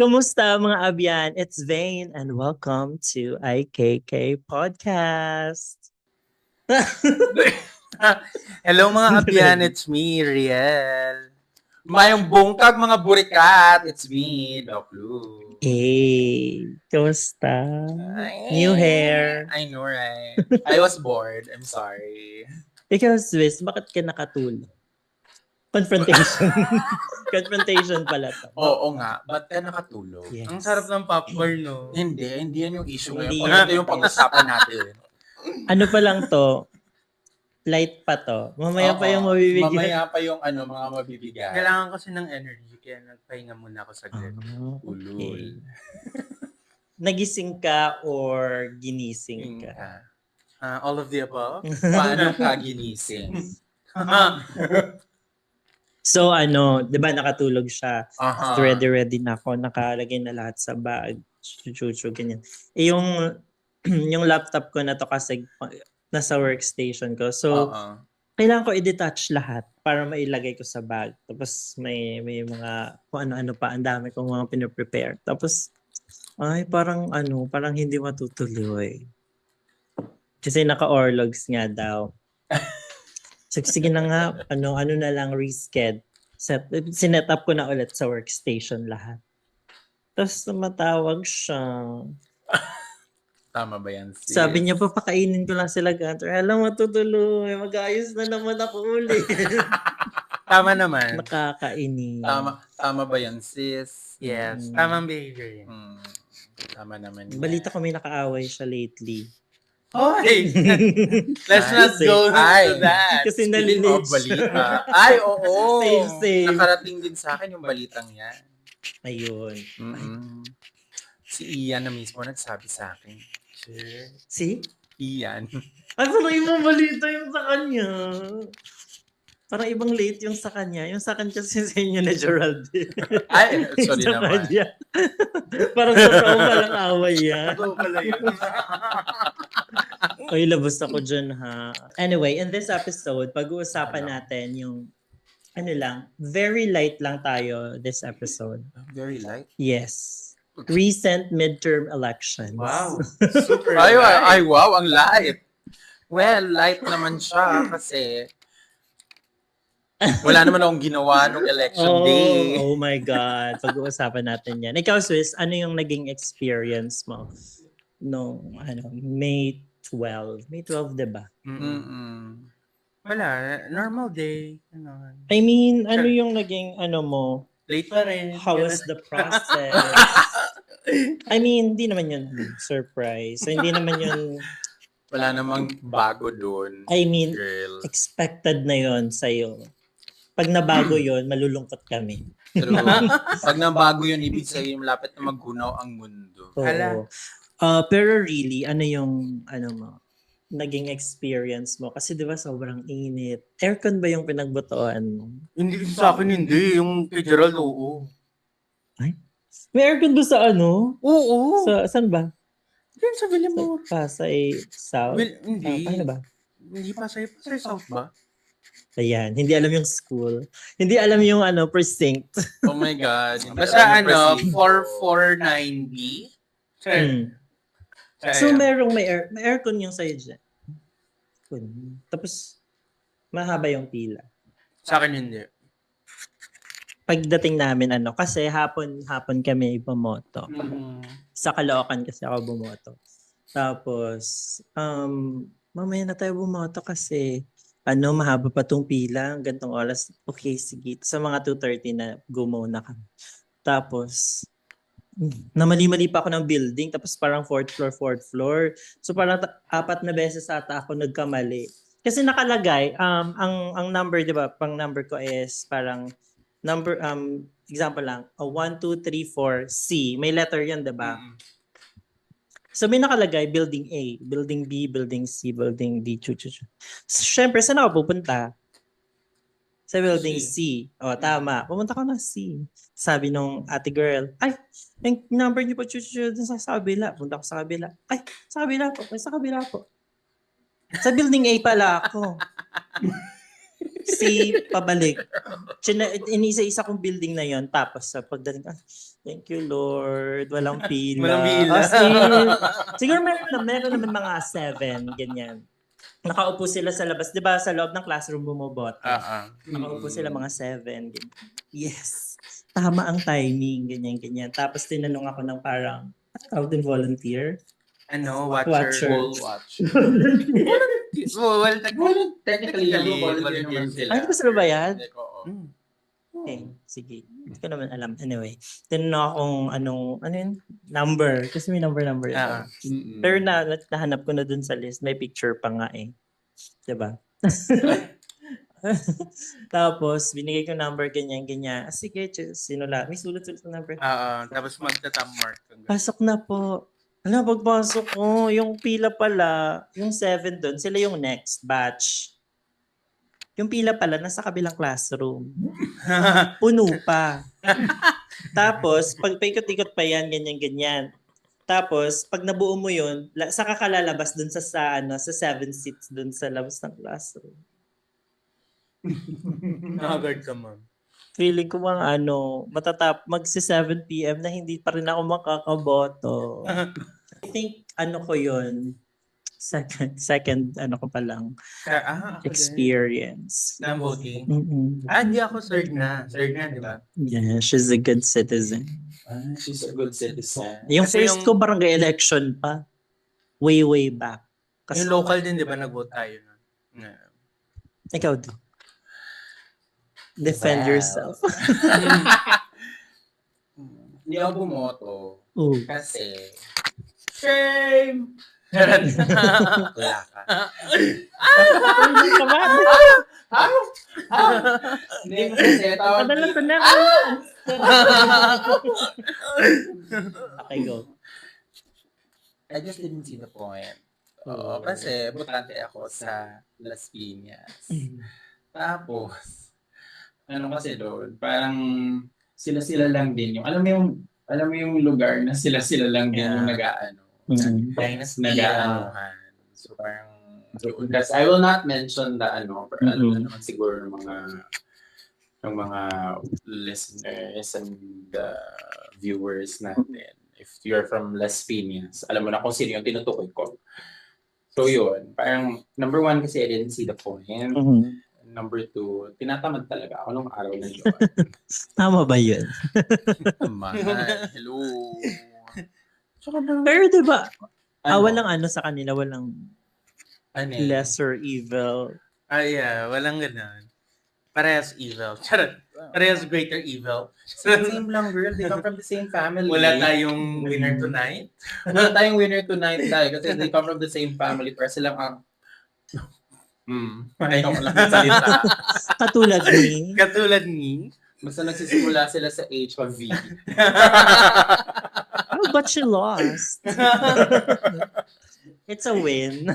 Kumusta mga abyan? It's Vane and welcome to IKK Podcast. Hello mga abyan, it's me, Riel. Mayong bungkag mga burikat, it's me, Doc Lu. Hey, kumusta? New hair. I know, right? I was bored, I'm sorry. Ikaw, Swiss, bakit ka nakatulog? Confrontation. Confrontation pala to. Oo nga, ba't ka nakatulog? Yes. Ang sarap ng popcorn, no? Hindi yan yung issue Hindi ngayon. yan. Ito yung pag-usapan natin. Ano pa lang to? Light pa to. Mamaya pa yung mabibigyan. Mamaya pa yung mga mabibigyan. Kailangan kasi ng energy, kaya nagpahinga muna ako saglit. Ulul. Nagising ka or ginising ka? All of the above? Paano ka ginising? So di ba nakatulog siya? Aha. Ready na ako. Nakalagay na lahat sa bag. Chuchu, ganyan. Yung laptop ko na to kasi nasa workstation ko. So, kailangan ko i-detach lahat para mailagay ko sa bag. Tapos may mga kung ano-ano pa. Ang dami kong mga pinaprepare. Tapos, parang hindi matutuloy. Kasi naka-orlogs nga daw. So, sige na nga, ano na lang, resched. Sinet up ko na ulit sa workstation lahat. Tapos tumatawag siya. Tama ba yan, sis? Sabi niya, papakainin ko lang sila Gunter. Alam, matutuloy. Mag-ayos na naman ako ulit. Tama naman. Nakakainin. Tama ba yan, sis? Yes, tamang behavior yan. Tama naman yan. Balita ko may nakaaway siya lately. Hoy! Let's not go into that. Kasi Speaking nalilig of balita. Ay, oo. Same. Nakarating din sa akin yung balitang yan. Ayun. Si Ian na mismo nagsabi sa akin. Si? Ian. Parang ibang balita yung sa kanya. Parang ibang late yung sa kanya. Yung sa kanya kasi sa inyo na Geraldine. Ay, sorry Sa naman. kanya. Parang totoo palang away yan. Ito pala yun. Oy, labos ako dyan ha. Anyway, in this episode, pag-uusapan natin yung very light lang tayo this episode. Very light. Yes. Recent midterm elections. Wow. Super Ay, wow, ang light. Well, light naman siya kasi wala naman akong ginawa nung election day. Oh my God. Pag-uusapan natin yan. Ikaw, Swiss, ano yung naging experience mo nung May 12? May 12, diba? Wala, normal day. I mean, ano yung naging mo? Late pa rin. How was the process? I mean, hindi naman yun surprise. So, hindi naman yun, Wala namang bago doon. I mean, Girl. expected na yun sa'yo. Pag nabago yun, malulungkot kami. Pero pag nabago yun, ibig sabihin malapit na maggunaw ang mundo. Oo. Hala. Pero really, ano yung, mo, naging experience mo? Kasi di ba sobrang init. Aircon ba yung pinagbutuan mo? Hindi sa akin, hindi. Yung kay Gerald, oo. May aircon ba sa Oo. Saan ba? Diyan sa Villamor. Pasay South? Hindi. Paano ba? Hindi pa sa South ba? Ayan, hindi alam yung school. Hindi alam yung precinct. Oh my God. Basta 4490. Sir. So merong may aircon yung sa'yo dyan. Tapos mahaba yung pila. Sa akin hindi. Pagdating namin kasi hapon kami bumoto. Sa Caloocan kasi ako bumoto. Tapos mamaya na tayo bumoto kasi mahaba pa tong pila, gantong oras. Okay, sige. Sa mga 2:30 na gumaw na kami. Tapos namali-mali pa ako ng building, tapos parang fourth floor. So parang 4 na beses ata ako nagkamali. Kasi nakalagay, ang number, di ba, pang number ko is parang number, example lang, 1, 2, 3, 4, C. May letter yan, di ba? So may nakalagay, building A, building B, building C, building D, So, syempre, saan ako pupunta? Sa building C. O, tama. Pumunta ko ng C. Sabi nung ate girl, ay, yung number niyo po, dun sa kabila. Punta ko sa kabila. Ay, sa kabila po. Sa kabila po. Sa building A pala ako. pabalik. Inisa-isa kong building na yon. Tapos sa pagdating, thank you Lord, walang pila. Walang pila. Siguro meron naman mga 7, ganyan. Nakaupo sila sa labas. Di ba sa loob ng classroom bumoboto? Nakaupo sila mga 7. Ganyan. Yes. Tama ang timing. Ganyan. Tapos tinanong ako ng parang, tawag din volunteer? Watcher. Wall watch. Technically, volunteer naman sila. Ay, ba sila ba yan? Like, oo. Okay, sige. Hindi ko naman alam. Anyway, tinanong akong ano yun? Number. Kasi may number ito. Pero nahanap ko na dun sa list. May picture pa nga eh. Diba? Tapos, binigay ko number, ganyan. Sige, sinula. May sulat-sulat na number. Tapos magta-thumb mark. Pasok na po. Pagpasok ko, yung pila pala, yung 7 doon, sila yung next batch. Yung pila pala, nasa kabilang classroom. Puno pa. Tapos, pag paikot-ikot pa yan, ganyan. Tapos, pag nabuo mo yun, saka ka lalabas dun sa 7 seats dun sa labas ng classroom. Nakagard ka, ma'am. Feeling ko magsi 7 p.m. na hindi pa rin ako makakaboto. I think, ko yun, second ko pa lang, experience. Na voting? Mm-mm. Hindi ako third na. Third na, di ba? Yeah, she's a good citizen. She's a good citizen. Yung Kasi first ko barangay election pa. Way back. Yung local din, di ba, nag-vote tayo nun? Ikaw din. Defend yourself. Hindi ako bumoto. Ooh. Kasi, shame! Wala ka. Hindi mo kasi tawag. Okay, go. I just didn't see the point. Oo, kasi butante ako sa Las Piñas. Tapos, kasi doon, parang sila-sila lang din yung, alam mo yung lugar na sila-sila lang din yung nag-aano. Nag-aanohan. So parang, because I will not mention the pero alam na naman siguro ng mga listeners and the viewers natin. If you're from Las Piñas, alam mo na kung sino yung tinutukoy ko. So yun, parang number 1 kasi I didn't see the point. Number 2, tinatamad talaga ako nung araw na yun. Tama ba yun? Hello. Pero diba, walang sa kanila, walang lesser evil. Yeah, walang ganun. Parehas evil. Charot. Parehas greater evil. Same lang, girl. They come from the same family. Wala tayong winner tonight. Wala tayong winner tonight tayo kasi they come from the same family. Pero silang ayaw ko lang salita. Katulad ni? Basta nagsisimula sila sa H pag V. But she lost. It's a win.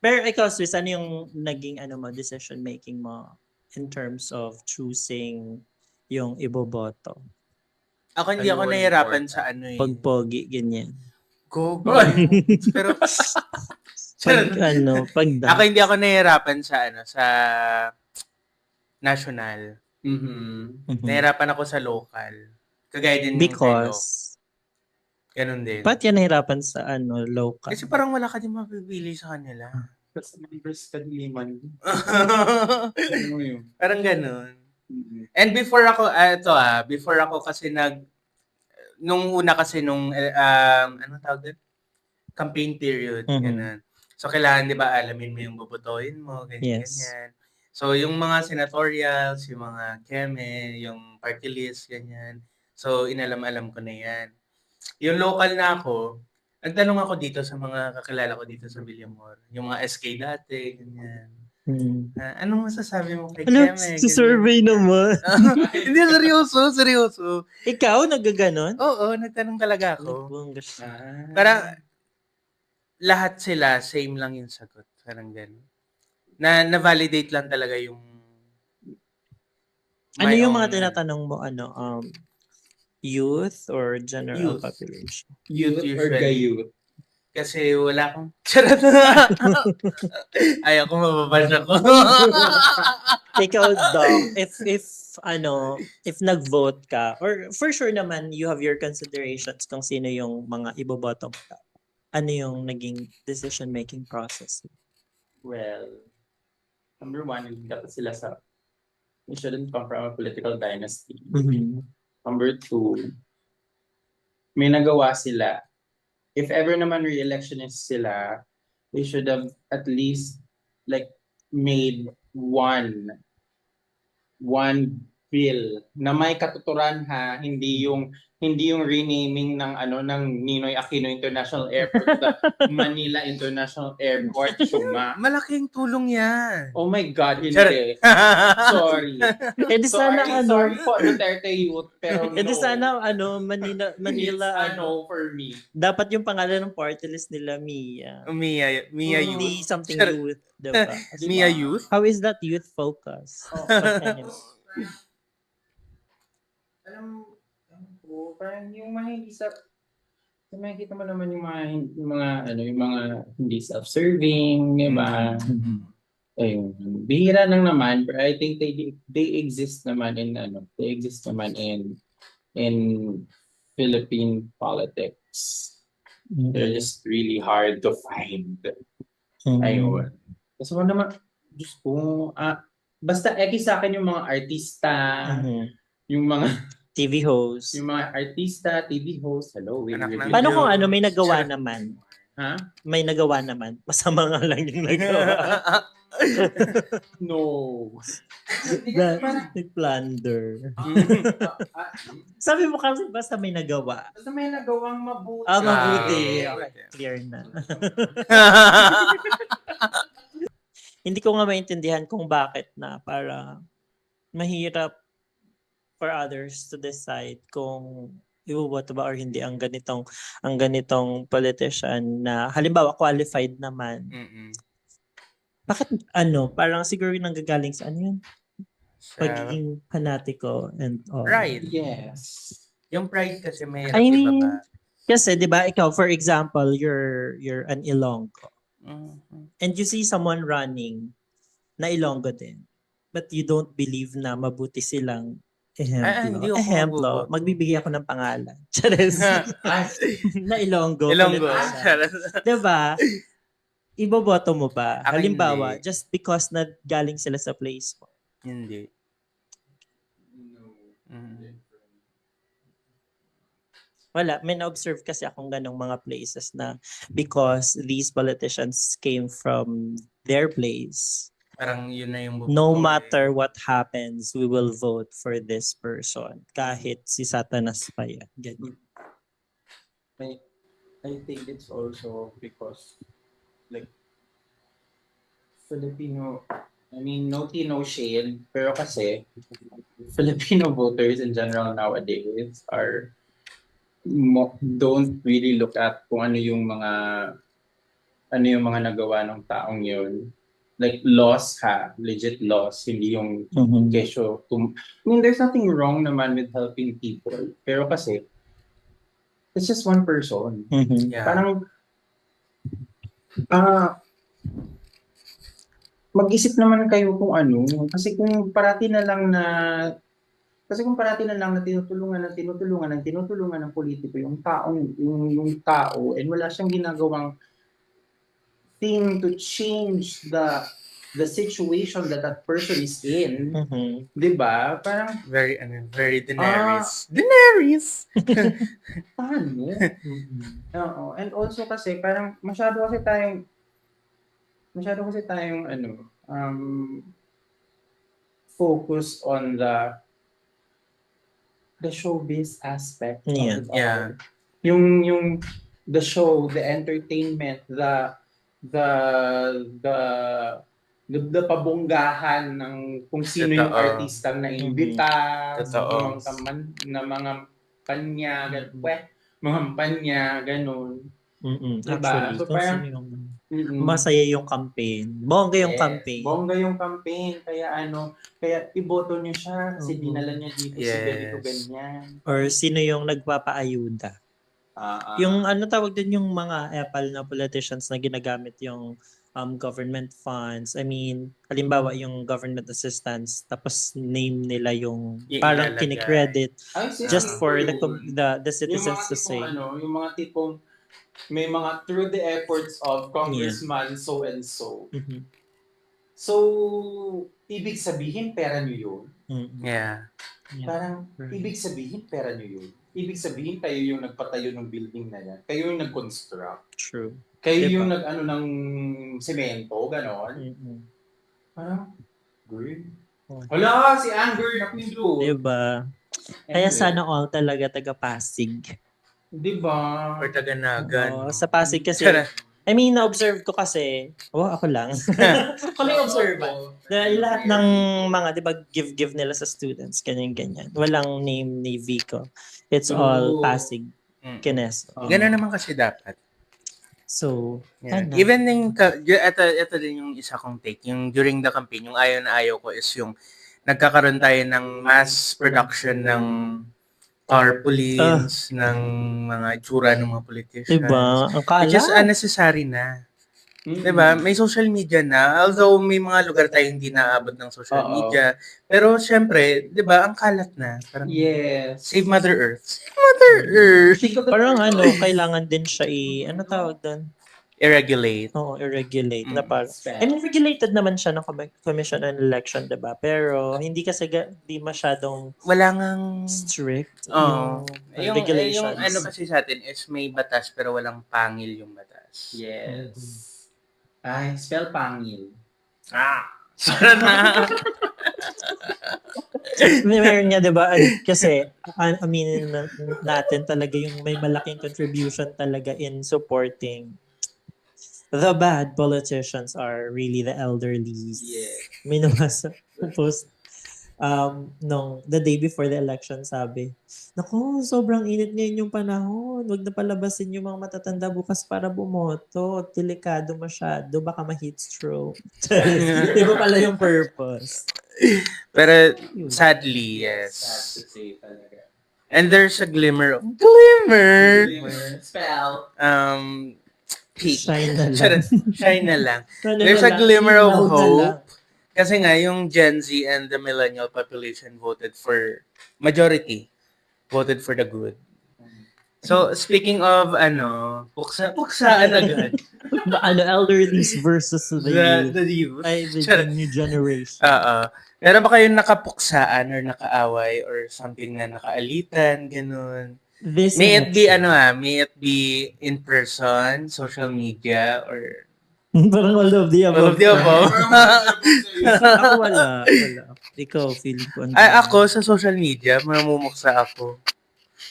Pero ikaw, Swiss, ano yung naging decision making mo in terms of choosing yung iboboto? Ako hindi ako nahihirapan sa Pagpogi, ganyan. Go. Pero Ako hindi ako nahihirapan sa national. Nahihirapan ako sa local. Kagaya din because ganun din. Ba't yan nahihirapan sa local? Kasi parang wala ka din mapipili sa kanila. Kasi members ka liman. Parang ganun. And before ako kasi nung una kasi anong tawag din? Campaign period, ganun. So, kailangan, di ba, alamin mo yung bubutoyin mo, ganyan. So, yung mga senatorials, yung mga keme, yung party list, ganyan. So, inalam-alam ko na yan. Yung local na ako, nagtanong ako dito sa mga kakilala ko dito sa Villamor. Yung mga SK dati, ganyan. Anong masasabi mo kay keme? Survey naman. Hindi, seryoso. Ikaw, nagaganon? Oo, nagtanong talaga ako. Parang, lahat sila, same lang yung sagot. Parang gano'n. Na-validate lang talaga yung... Ano yung mga tinatanong mo? Youth or general population? Youth or gayouth? Kasi wala akong... Charot! Ayaw ko mababash ako. Ikaw, Doc, if nag-vote ka, or for sure naman, you have your considerations kung sino yung mga iboboto mo ka. Ano yung naging decision-making process? Well, number one, dapat sila sa we shouldn't come from a political dynasty. Mhm. Number two, may nagawa sila. If ever naman re-electionist sila, they should have at least like made one bill na may katuturan ha, hindi yung renaming ng ng Ninoy Aquino International Airport the Manila International Airport suma. Malaking tulong yan. Oh my God, hindi. Charot. Sorry. Eh di sana Sorry po Duterte Youth, pero no. eh di sana Manila It's a no for me. dapat yung pangalan ng party list nila Mia. Mia Hindi Youth. something Charot. youth, diba? Mia Youth? How is that youth focus? Oh. Alam ko, parang yung mga hindi makikita mo naman yung mga hindi self-serving, di ba? Ayun. Bihira lang naman, but I think they exist naman in Philippine politics. They're just really hard to find. Ayun. Kasi mo naman, Diyos ko, basta sa akin yung mga artista, yung mga TV host. yung mga artista, TV host, hello. Anak ng Paano Diyo. kung may nagawa naman? Ha? May nagawa naman. Masama nga lang yung nagawa. No. Nag-plunder. Sabi mo kasi basta may nagawa. Basta may nagawang mabuti. Mabuti. Ah, Okay, clear na. Hindi ko nga maintindihan kung bakit na para mahirap for others to decide kung iboboto ba or hindi ang ganitong politician na halimbawa qualified naman. Bakit parang siguro nanggagaling sa yun? Pagiging fanatiko and all. Pride. Yes. Yung pride kasi may I mean, ibaba. kasi 'di ba ikaw for example you're an Ilonggo and you see someone running na Ilonggo din but you don't believe na mabuti silang hindi ako ehemplo. mabubuto. Magbibigay ako ng pangalan. Charis. na Ilonggo. Ilonggo. politician. 'Di ba? Iboboto mo ba? Ako Halimbawa, hindi. just because na galing sila sa place mo. Hindi. Wala, may na-observe kasi akong ganong mga places na because these politicians came from their place, Parang yun na yung no matter what happens, we will vote for this person. Kahit si Satanas pa yan. Ganyan. I think it's also because like Filipino, I mean, no tea, no shade, pero kasi Filipino voters in general nowadays don't really look at kung ano yung mga nagawa ng taong yun. Like loss legit loss, hindi yung kesyo. I mean, there's nothing wrong naman with helping people, pero kasi it's just one person. Yeah. Parang mag-isip naman kayo kung kasi kung parati na lang na tinutulungan ng politiko yung tao and wala siyang ginagawang thing to change the situation that person is in, 'di ba? Parang Very Daenerys. Daenerys! paano? Oo. And also kasi parang masyado kasi tayong focus on the showbiz aspect of Yeah. it all. Yeah. Yung the show, the entertainment, the pabonggahan ng kung sino yung Totoo. artistang naimbita, Totoo. mga kampanya, ganun. Diba? Actually, So, parang- masaya yung campaign. Bongga yung Yes, campaign. Bongga yung campaign. Kaya iboto niyo siya kasi dinala niya dito si Yes. ganito ganyan. Or sino yung nagpapaayuda. Yung ano tawag din yung mga epal na politicians na ginagamit yung government funds. I mean, halimbawa yung government assistance tapos name nila yung parang Ilalagay. kinikredit Ay, just sinabi for ko the yun. the citizens to say. Yung mga tipong may mga through the efforts of Congressman so and so. Mhm. So, ibig sabihin pera nyo yun? Mhm. Yeah. Yeah. Parang, ibig sabihin pera nyo yun? Ibig sabihin kayo yung nagpatayo ng building na yan? Kayo yung nag-construct? True. Kayo Diba? yung nag-ano ng semento, gano'n? Mhm. Parang, good. Oh. Hala, si Anger na pinto. Diba? Kaya sana all talaga taga-Pasig. Diba? Or Taganagan. Oo, no? sa Pasig kasi, Tara. I mean, na-observe ko kasi, ako lang. Kami observant. Dahil lahat ng mga, di ba, give nila sa students, ganyan-ganyan. Walang name ni Vico. It's all Pasig, Kines. Ganun naman kasi dapat. So, Yeah. ano? Even yung, ito din yung isa kong take, yung during the campaign, yung ayaw na ayaw ko is yung nagkakaroon tayo ng mass production ng tarpaulins, ng mga itsura ng mga politicians. Diba? Ang Which is kalat. unnecessary na. Diba? May social media na. Although may mga lugar tayo hindi naabot ng social media. Pero syempre, diba, ang kalat na. Parang, Yes. save Mother Earth. Save Mother Earth! Parang ano, kailangan din siya ano tawag doon? I-regulate. Oo, i-regulate. Na Mm. parang, I mean, regulated naman siya ng Commission on Election, diba? Pero, hindi kasi, di masyadong Wala ngang... strict Oo. yung Yung regulations. ano kasi sa atin is may batas pero walang pangil yung batas. Yes. Ay, spell pangil. Sarap na. Meron nga, diba? Kasi, aminin natin talaga yung may malaking contribution talaga in supporting the bad politicians are really the elderlies. Yeah. May nabasa post nung the day before the election, sabi, naku, sobrang init ngayon yung panahon. Huwag na palabasin yung mga matatanda bukas para bumoto. Delikado masyado. Baka ma-heat stroke. Iba pala yung purpose. Pero sadly, yes. Sad to say talaga. And there's a glimmer of... Glimmer! Spell. Peak. Shine na lang. Charot. Shine na lang. Ano There's na a lang, glimmer of ilaw na lang. hope. Kasi nga, yung Gen Z and the millennial population voted for... Majority voted for the good. So, speaking of, puksaan agad. Elderlies versus the youth. The youth. Ay, the Charot. new generation. Meron ba kayong nakapuksaan or nakaaway or something na nakaalitan, ganun? This May it be, election. may it be in person, social media, or Parang all of the all above. of the above? Ako wala. Ikaw, feeling ko. Ay, ako, sa social media, mamumuksa ako.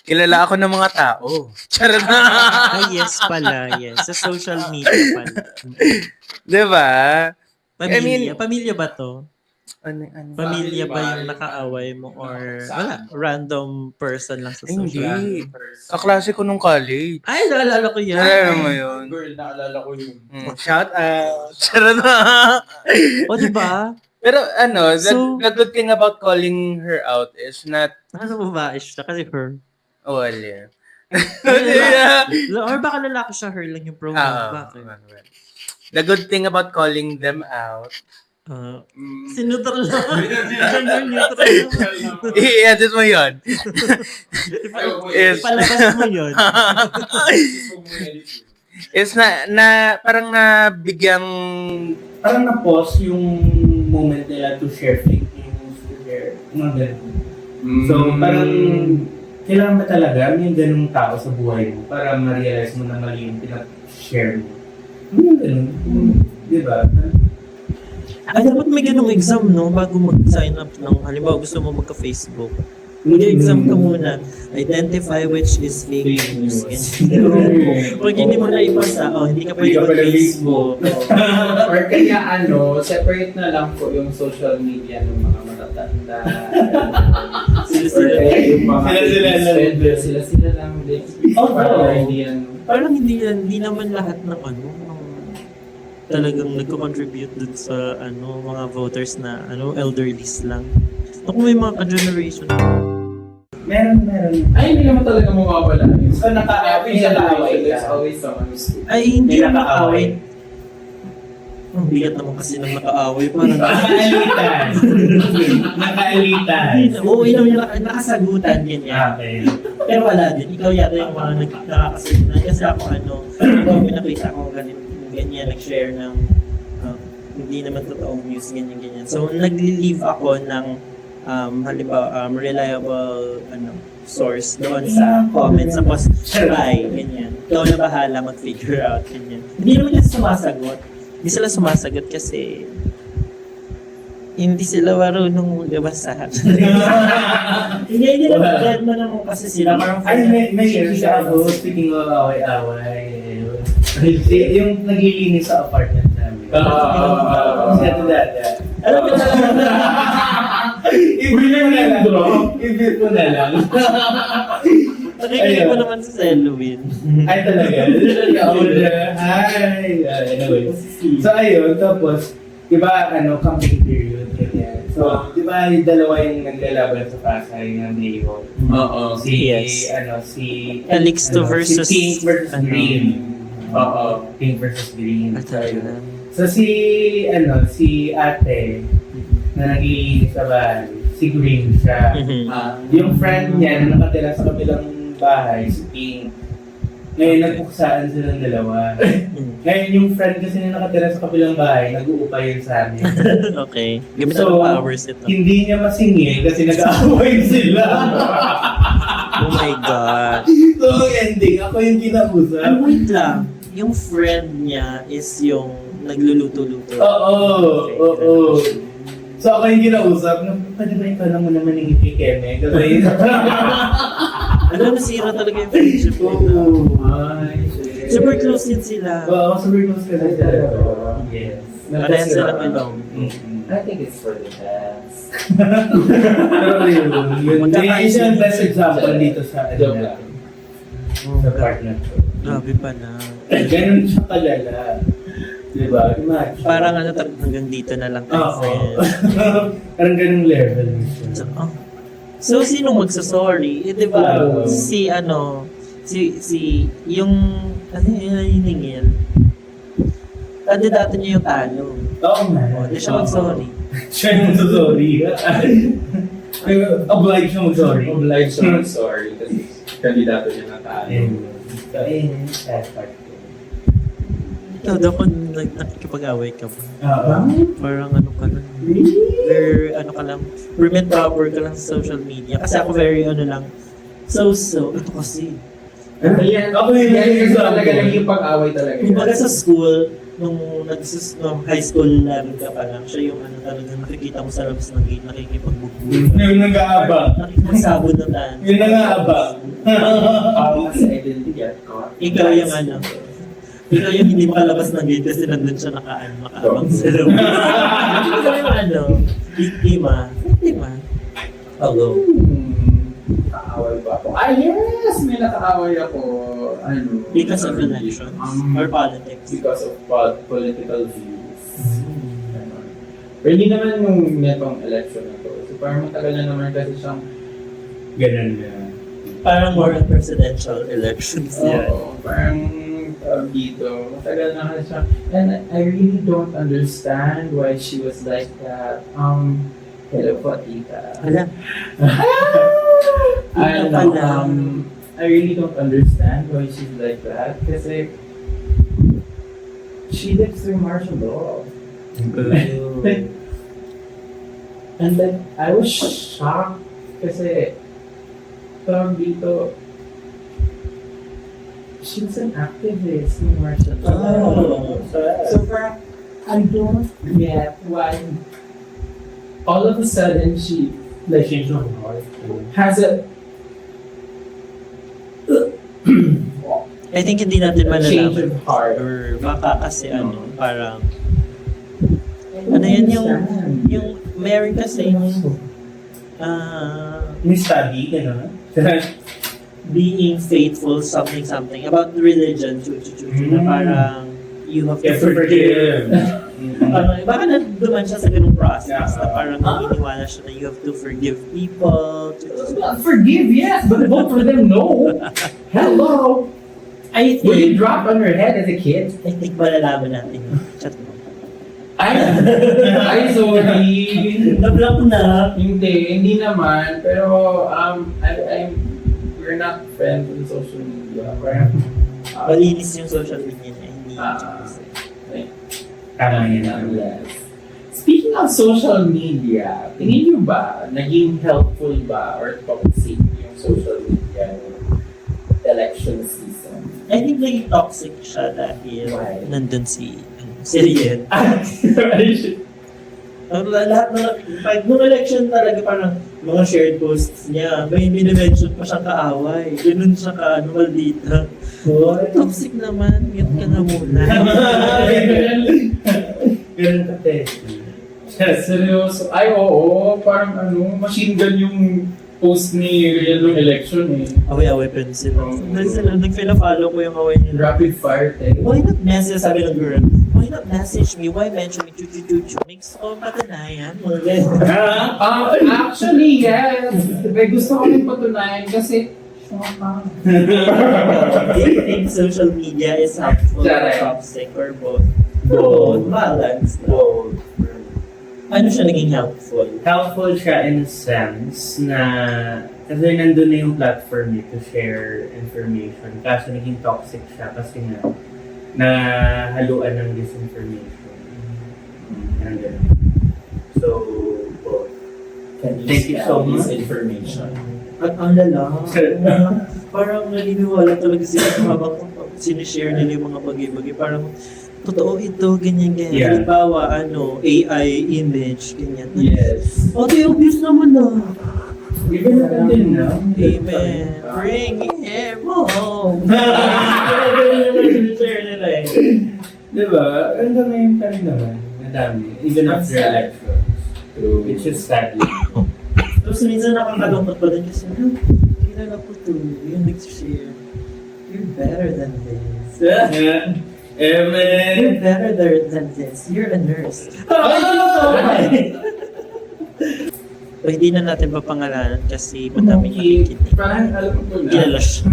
Kilala ako ng mga tao. Charot na! Yes pala, yes. Sa social media pala. Diba? Pamilya. I mean, Pamilya ba to? Ano? Pamilya ba yung nakaaway mo or wala? Random person lang sa Ay, social hindi. media? Kaklase ko nung college. Ay, naalala ko yan. Naalala mo yun? Girl, naalala ko yun. Shout out! Charot na! O, diba? Pero So- the good thing about calling her out is not, Ano babae siya? Kasi her. yeah. Or baka lalaki siya, her lang yung pronoun. Bakit? The good thing about calling them out, Sinutral lang. Gender neutral lang. i-edit mo yun. Is, Palabas mo yun. is parang nabigyang, parang na-pause yung moment nila to share fake news, to share, mga ganun. So, parang, kailangan ba talaga may ganung tao sa buhay mo para ma-realize mo na mali yung pinag-share mo? Ganun. Diba? Ay, dapat may ganung exam, no? Bago mag-sign up ng, halimbawa gusto mo magka-Facebook. Mag-exam ka muna. Identify which is fake news. Pag hindi mo na ipasa, hindi ka pwede mag-Facebook. Or kaya separate na lang po yung social media ng mga matatanda. Sila-sila. Yung mga sila lang din. Para hindi Parang hindi naman lahat ng talagang nagko-contribute dun sa mga voters na elderlies lang. Kung may mga ka-generation Meron. Ay, hindi naman talaga mawawala. So, naka-away siya There's always someone who's Ay, hindi May na nakaaway. nakaaway. Ang bigat naman kasi nang nakaaway. Parang, Nakaalitan. oo, yun yung nakasagutan, ganyan. Okay. Pero wala din. Ikaw yata yung mga nakakasagutan. Kasi ako ikaw may nakita ko ganyan, nag-share ng hindi naman totoong news, ganyan. So, nagli-leave ako ng halimbawa, reliable source doon sa comments. Tapos, try, ganyan. Ikaw na bahala mag-figure out, ganyan. Hindi naman kasi sumasagot. Hindi sila sumasagot kasi hindi sila marunong magbasa. Hindi naman naman kasi sila. Parang May share ako, speaking of away-away. Yung naglilinis sa apartment namin. Siya to dada. alam mo na lang. Ibig ko na lang. Nakikinig ko naman sa Selwyn. Ay talaga? Ay, anyway. So ayun, tapos, di ba, camping period, ganyan. So, di ba, yung dalawa yung naglalaban sa Pasay ng Mayo? Oo. Yes. Si Calixto versus si Pink versus Green. Oo. Pink versus Green. Talaga. So si ate na naglilinis sa bahay, si Green siya. Yung friend niya na nakatira sa kabilang bahay, si Pink. Ngayon nagpuksaan silang dalawa. Ngayon yung friend kasi na nakatira sa kabilang bahay, nag-uupa yun sa amin. Okay. Gamit So, ng powers ito. Hindi niya masingil kasi nag-aaway sila. Oh my God. So ang ending, ako yung kinausap. Wait lang. Yung friend niya is yung nagluluto-luto. Oo. So ako yung kinausap, pwede ba ikaw lang mo naman yung ikikeme? Kasi Alam, nasira talaga yung friendship ko. Super close din sila. Oo, super close ka na sila. Yes. Parehas sila belong. I think it's for the best. Pero yun yung best example dito sa Joke lang. sa partner ko. Grabe pa na. Ganun siya kalala. Diba? Imagine. Parang hanggang dito na lang tayo, Oo. friend. Parang ganung level. So, sino magsasorry? Eh, di ba? Oo. Si yung, ano yun, hiningil. Kandidato niya yung talo. Oo nga. O, di siya mag-sorry. Siya yung sorry. Obliged siya mag-sorry. Obliged siya mag-sorry kasi kandidato niya na tayo. So, that part ko. Ikaw daw kung nakikipag-away ka ba? Oo. Parang ano ka lang. Very, ano ka lang. Prim and proper ka lang sa social media. Kasi ako very, ano lang. So, ito kasi. Yan, Ako yung yan kasi talaga example. naging pag-away talaga. Kumbaga sa school, nung high school level ka pa lang, siya yung ano talaga nakikita mo sa labas ng gate, nakikipagbugbog. Yung nag-aabang. Nakikipagsabon na tayo. Yung nag-aabang. Kasi I didn't get caught. Ikaw yung ano. Ikaw yung hindi makalabas ng gate kasi nandun siya nakaabang sa labas. Ikaw yung ano, biktima. Biktima. Hello. Nakaaway ba ako? Ah, yes! May nakaaway ako. Ano? Because of election or politics. Because of political views. Ganon. Pero hindi naman yung netong election na to. So parang matagal na naman kasi siyang Ganun na. Parang more on presidential elections yan. Oo, parang dito. Matagal na kasi siya. And I really don't understand why she was like that. Hello po, tita. Wala. I don't know, I really don't understand why she's like that. Kasi she lives through martial law. And then I was shocked kasi tawag dito, she was an activist in martial law. So parang, I don't get why all of a sudden she Like, change of heart. has a I think hindi natin change malalaman. of heart. Or baka kasi ano, parang ano yun yung meron kasi May study, gano'n? being faithful something about religion na parang you have to You have to forgive forgive. Baka naduman siya sa ganung process na parang naniniwala siya na you have to forgive people. Forgive, yes, but both for them, no. Hello. I Were you think, dropped on your head as a kid? I think malalaman natin yun. Chat mo. Ay, sorry. Na-block na. Hindi naman. Pero, we're not friends on social media. Malinis yung social media niya. Hindi Tama yun. Yes. Speaking of social media, tingin niyo ba, naging helpful ba or toxic yung social media ng election season? I think naging toxic siya dahil Why? nandun si Rian. Lahat na, nung election talaga parang mga shared posts niya, may minimension pa siyang kaaway. Ganun siya maldita. Toxic naman, mute ka na muna. Ganun ka, te. Seryoso? Ay, oo. Parang machine gun yung post ni Rian nung election eh. Away-away pa rin sila. Nag-follow ko yung away nila. Rapid fire text. Why not message, sabi ng girl, why not message me? Why mention me? Chuchu-chuchu. Mix ko patanayan. Actually, yes. May gusto ko rin patunayan kasi Do you think social media is helpful or toxic or both? Both. Balance. Both. Ano siya naging helpful? Helpful siya in a sense na kasi nandun na yung platform to share information. Kaso naging toxic siya kasi nga nahaluan ng disinformation. And then, so, both. Thank you so much. Information. At ang lala. Parang naniniwala talaga sila habang sinishare nila yung mga bagay-bagay. Parang, totoo ito, ganyan-ganyan. Yeah. Halimbawa, AI image, ganyan. Yes. Okay, obvious naman na. Even natin na. Amen. Bring him home. Share nila eh. Diba? Ang dami yung pa rin naman. Madami. Even after elections. Which is sadly. Tapos minsan nakakalungkot pa din kasi, kilala ko to, yung nag-share. You're better than this. Amen. You're better than this. You're a nurse. O, hindi na natin papangalanan kasi madami nakikinig. Parang alam ko na. Kilala siya.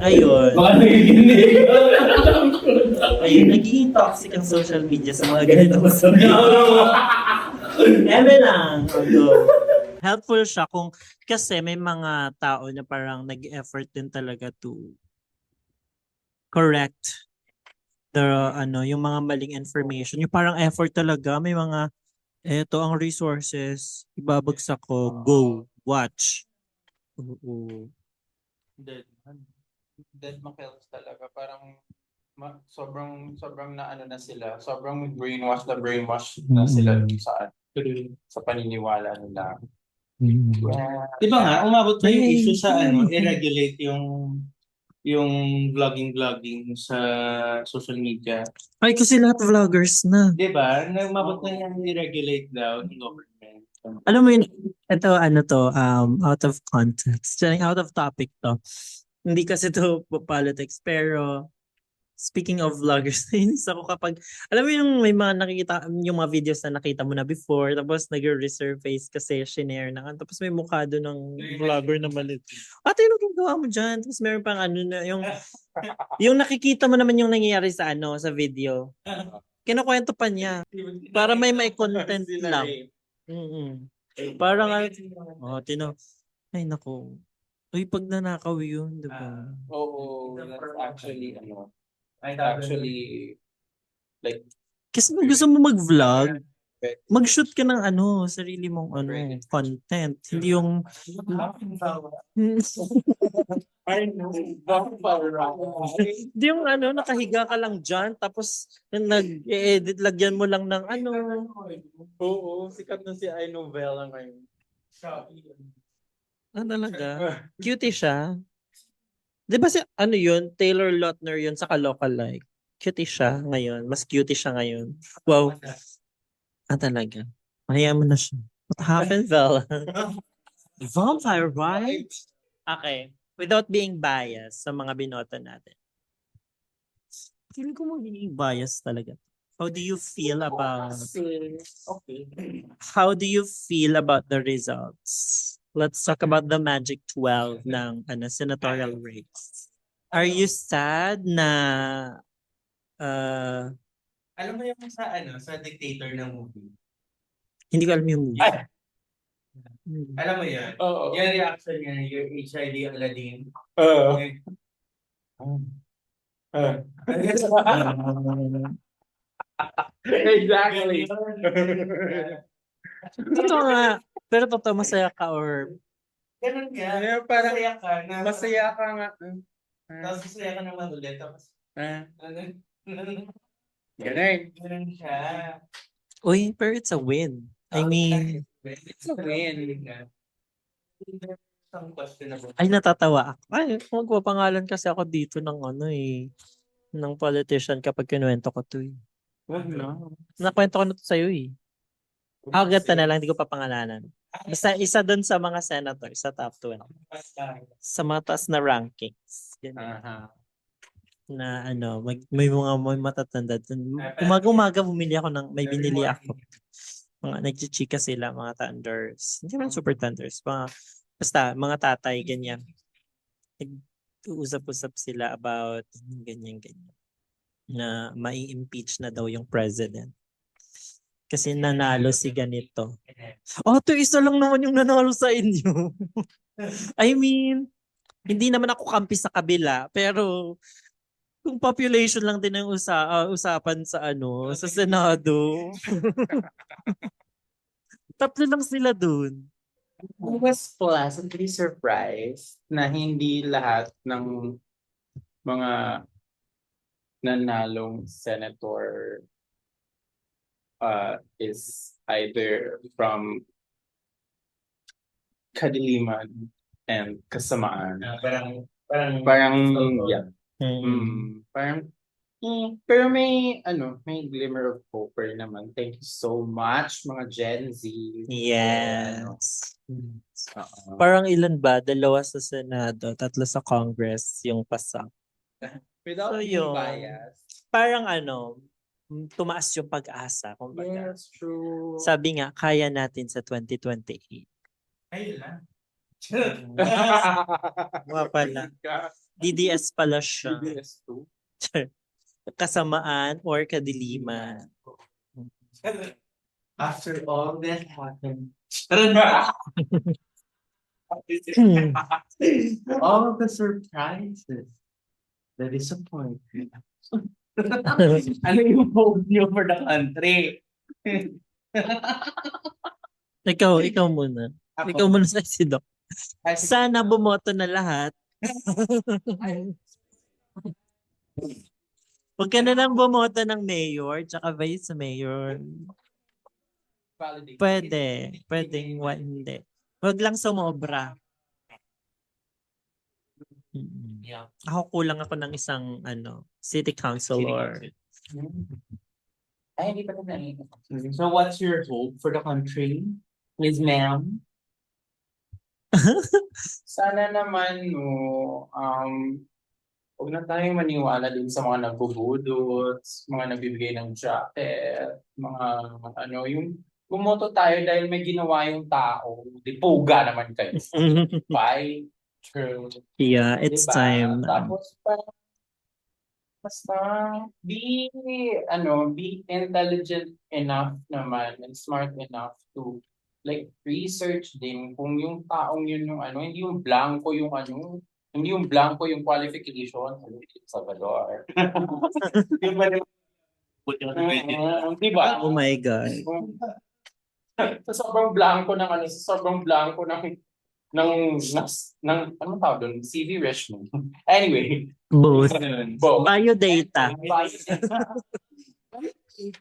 Ayun. Baka nakikinig. Ayun, nagiging toxic ang social media sa mga ganitong sabi. Eme lang. Go. Helpful siya kung kasi may mga tao na parang nag-effort din talaga to correct yung mga maling information. Yung parang effort talaga, may mga eto ang resources, ibabagsak ko, go, watch. Oo. Dead Makels talaga. Parang sobrang na ano na sila. Sobrang brainwash na sila dun sa paniniwala nila. Di ba nga, umabot na yung issue sa i-regulate yung vlogging sa social media. Ay, kasi lahat vloggers na. Di ba? Umabot na yung i-regulate daw ng government. Alam mo yun, ito out of context. Out of topic to. Hindi kasi to politics, pero speaking of vloggers, nainis ako kapag, alam mo yung may mga nakikita, yung mga videos na nakita mo na before, tapos nag-resurface kasi shinare na, tapos may mukha doon ng vlogger na malit. Ate, ano ginagawa mo dyan? Tapos meron pang na, yung nakikita mo naman yung nangyayari sa sa video. Kinukwento pa niya. Para may content lang. Parang, ay nako. Uy, pag nanakaw yun, diba? Oo, that's actually like kasi kung gusto mo mag-vlog, mag-shoot ka ng sarili mong content. Hindi yung hindi yung nakahiga ka lang dyan tapos nag-edit, lagyan mo lang ng Oo, sikat na si iNovella ngayon. talaga. Cutie siya. Di ba yun? Taylor Lautner yun sa Local-like. Cutie siya ngayon. Mas cutie siya ngayon. Wow. Talaga. Hayaan mo na siya. What happened, Bella? Vampire, right? Okay. Without being biased sa mga binoto natin. Feeling ko magiging bias talaga. How do you feel about the results? Let's talk about the Magic 12 ng senatorial race. Are you sad na Alam mo yung sa Dictator na movie? hindi ko alam yung movie? Ay! Alam mo yan? Oo. Yung reaction niya, yung HID Aladdin. Oo. Exactly. Totoo nga. Pero totoo, masaya ka or Ganun nga. Yeah, parang Masaya ka na. Masaya ka nga. Tapos masaya ka naman ulit. Tapos, Ganun. ganun siya. uy, pero it's a win. I mean, It's a win. Some questionable. ay natatawa ako. Ay, magpapangalan kasi ako dito ng ng politician kapag kinuwento ko to eh. Wag na. Nakwento ko na to sa'yo eh. Agad na lang, hindi ko papangalanan. Basta isa dun sa mga senator sa top 20. Sa mga taas na rankings. Ganyan. Aha. Na may matatanda dun. Umaga-umaga may binili ako. Mga nagchichika sila, mga thunders. Hindi man super thunders. Basta, mga tatay, ganyan. Nag-uusap-usap sila about ganyan-ganyan. Na mai-impeach na daw yung president. Kasi nanalo si ganito. Oh, to isa lang naman yung nanalo sa inyo. I mean, hindi naman ako kampi sa kabila, pero kung population lang din ang usapan sa sa Senado. Tatlo lang sila dun. I was pleasantly surprised na hindi lahat ng mga nanalong senator is either from kadiliman and kasamaan. Parang yeah. Parang pero may glimmer of hope pa rin naman. Thank you so much mga Gen Z. Yes. Oo. Parang ilan ba? 2 sa Senado, 3 sa Congress yung pasak. Without So, being yun. biased. Parang tumaas yung pag-asa. Kumbaga. Yes, true. Sabi nga, kaya natin sa 2028. Ayun lang. Mga pala. DDS pala siya. DDS2. Kasamaan or kadiliman. After all that happened. All the surprises. The disappointment. Ano yung hope niyo for the country? Ikaw muna. Ikaw muna sa Doc. Sana bumoto na lahat. Huwag ka na lang bumoto ng mayor tsaka vice mayor. Pwede. Pwedeng hindi. Huwag lang sumobra. Yeah. Ako kulang ako ng isang city councilor. Ay, hindi pa ito na. So what's your hope for the country? Miss Ma'am? Sana naman, huwag na tayong maniwala din sa mga nagbubudot, mga nagbibigay ng jacket, mga yung bumoto tayo dahil may ginawa yung tao. Di puga naman kayo. Bye. True. Yeah, it's Diba? time. Tapos basta be intelligent enough naman and smart enough to research din kung yung taong yun yung hindi yung blanco yung hindi yung blanco yung qualification. Salvador. Diba? Oh my God. Sa sobrang blanco ng tawag doon? CV resume. Anyway. Both. Both. Biodata.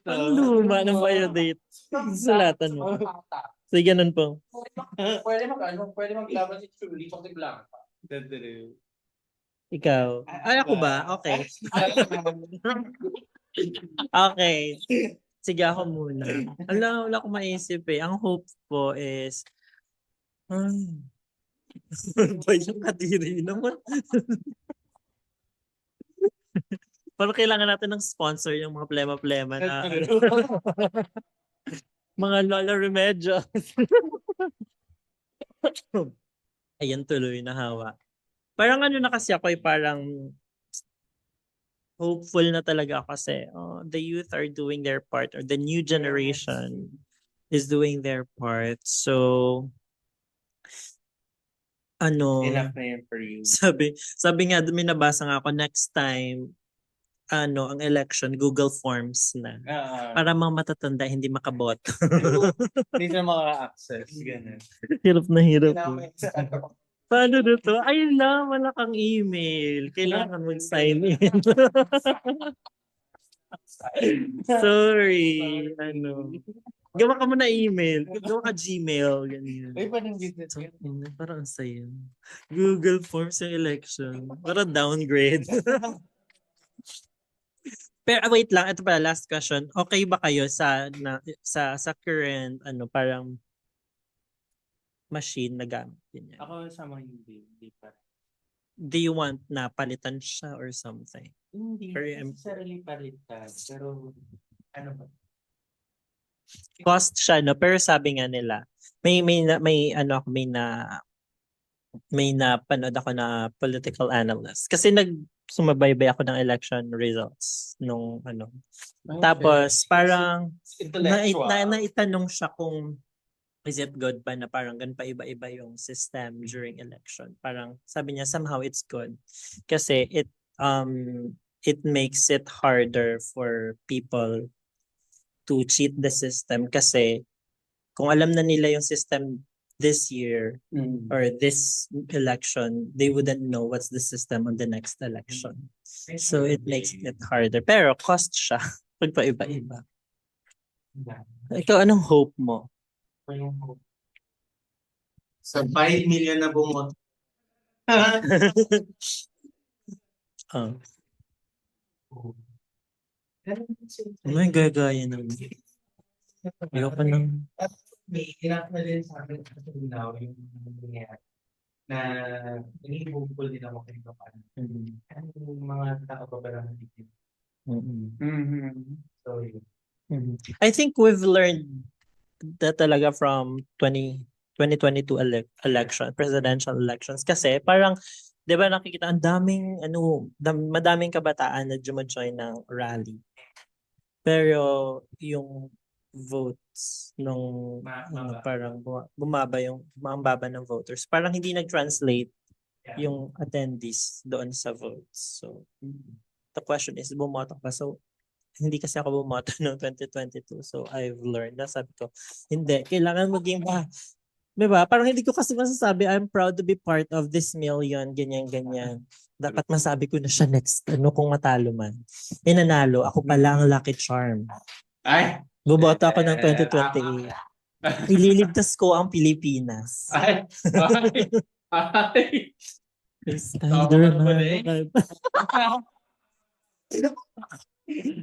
Ang luma ng biodata. Sulatan mo. So, ganun po. Pwede maglaban si Chuli sa Blanca. Ikaw. Ay, ako ba? Okay. Okay. Sige ako muna. Wala akong maisip eh. Ang hope po is ba yung kadiri naman? Parang kailangan natin ng sponsor yung mga plema-plema na mga Lola Remedios. Ayan tuloy na hawa. Parang ano na kasi ako parang hopeful na talaga ako kasi the youth are doing their part or the new generation is doing their part. So, Enough na yun for you. sabi nga, may nabasa nga ako next time, ang election, Google Forms na. Para mga matatanda, hindi makaboto. Hindi na maka-access. Ganun. Hirap na hirap. Kailangan sa ano. Paano dito? Ayun lang, wala kang email. Kailangan mag-sign in. Sorry. Gawa ka mo na email. Gawa ka Gmail. Ganyan. Ay, parang business. Parang ang saya. Google Forms yung election. Para downgrade. Pero wait lang, ito pala last question. Okay ba kayo sa current parang machine na gamit niya? Ako sa mga hindi pa. Do you want na palitan siya or something? Hindi Or necessarily palitan. Pero, ano ba? cost siya, no? Pero sabi nga nila, may napanood ako na political analyst. Kasi sumabaybay ako ng election results nung Tapos parang naitanong siya kung is it good ba na parang ganun pa iba-iba yung system during election. Parang sabi niya somehow it's good kasi it makes it harder for people to cheat the system kasi kung alam na nila yung system this year or this election, they wouldn't know what's the system on the next election. So it makes it harder. Pero cost siya pag pa-iba-iba. Ikaw, anong hope mo? So, 5 million na bumoto. May gagaya naman. Ayoko nang... May enough na din sa akin kasi now yung nangyayari na nangihubol din ako kayo paano. Yung mga tao pa ba lang natin. So, yun. I think we've learned that talaga from 2022 election, presidential elections. Kasi parang, di ba nakikita, ang daming, madaming kabataan na jumajoin ng rally. Pero yung votes nung parang bumaba yung baba ng voters. Parang hindi nag-translate yung attendees doon sa votes. So, the question is, bumoto ka? So, hindi kasi ako bumoto noong 2022. So, I've learned na sabi ko, hindi, kailangan maging diba? Parang hindi ko kasi masasabi, I'm proud to be part of this million, ganyan. Dapat masabi ko na siya next, kung matalo man. Nanalo, ako pala ang lucky charm. Ay! Boboto ako ng 2028. Ililigtas ko ang Pilipinas. Ay! Ay! Spider-Man.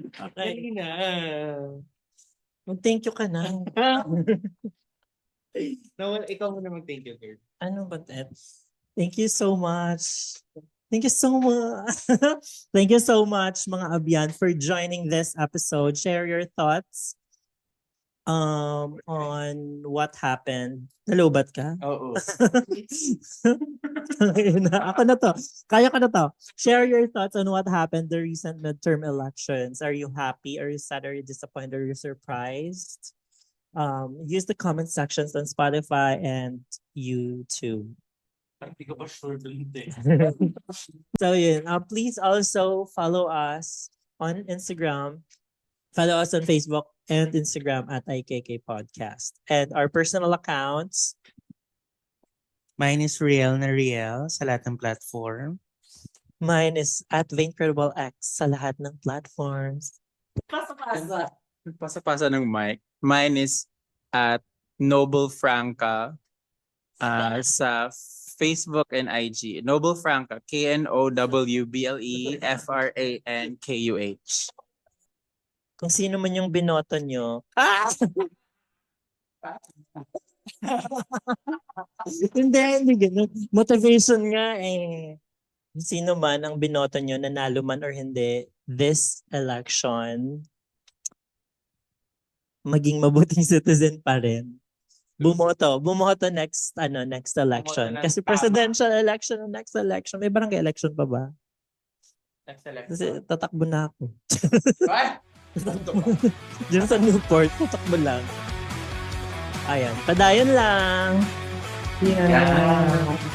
Okay na. Mag-thank you ka na. No, ikaw muna mag-thank you, girl. Ano ba that? Thank you so much. Thank you so much. Thank you so much, mga Abyan, for joining this episode. Share your thoughts on what happened. Nalobat ka? Oo. Ako na to. Kaya ko na to. Share your thoughts on what happened the recent midterm elections. Are you happy? Are you sad? Are you disappointed? Are you surprised? Use the comment sections on Spotify and YouTube. Hindi ko pa sure doon din. So yun. Please also follow us on Instagram. Follow us on Facebook and Instagram at IKK Podcast. And our personal accounts. Mine is Riel na Riel sa lahat ng platform. Mine is at VaincredibleX sa lahat ng platforms. Pasa-pasa ng mic. Mine is at Noble Franca sa Facebook and IG. Noble Franca, KNOWBLEFRANKUH. Kung sino man yung binoto nyo. Hindi ganun. Motivation nga eh. sino man ang binoto nyo, nanalo man or hindi, this election, maging mabuting citizen pa rin. Bumoto next election. Bumoto ng Kasi tama. presidential election, next election, may barangay election pa ba? Next election. Kasi tatakbo na ako. Ay! Diyan sa Newport, tatakbo lang. Ayan, padayon lang. Yeah.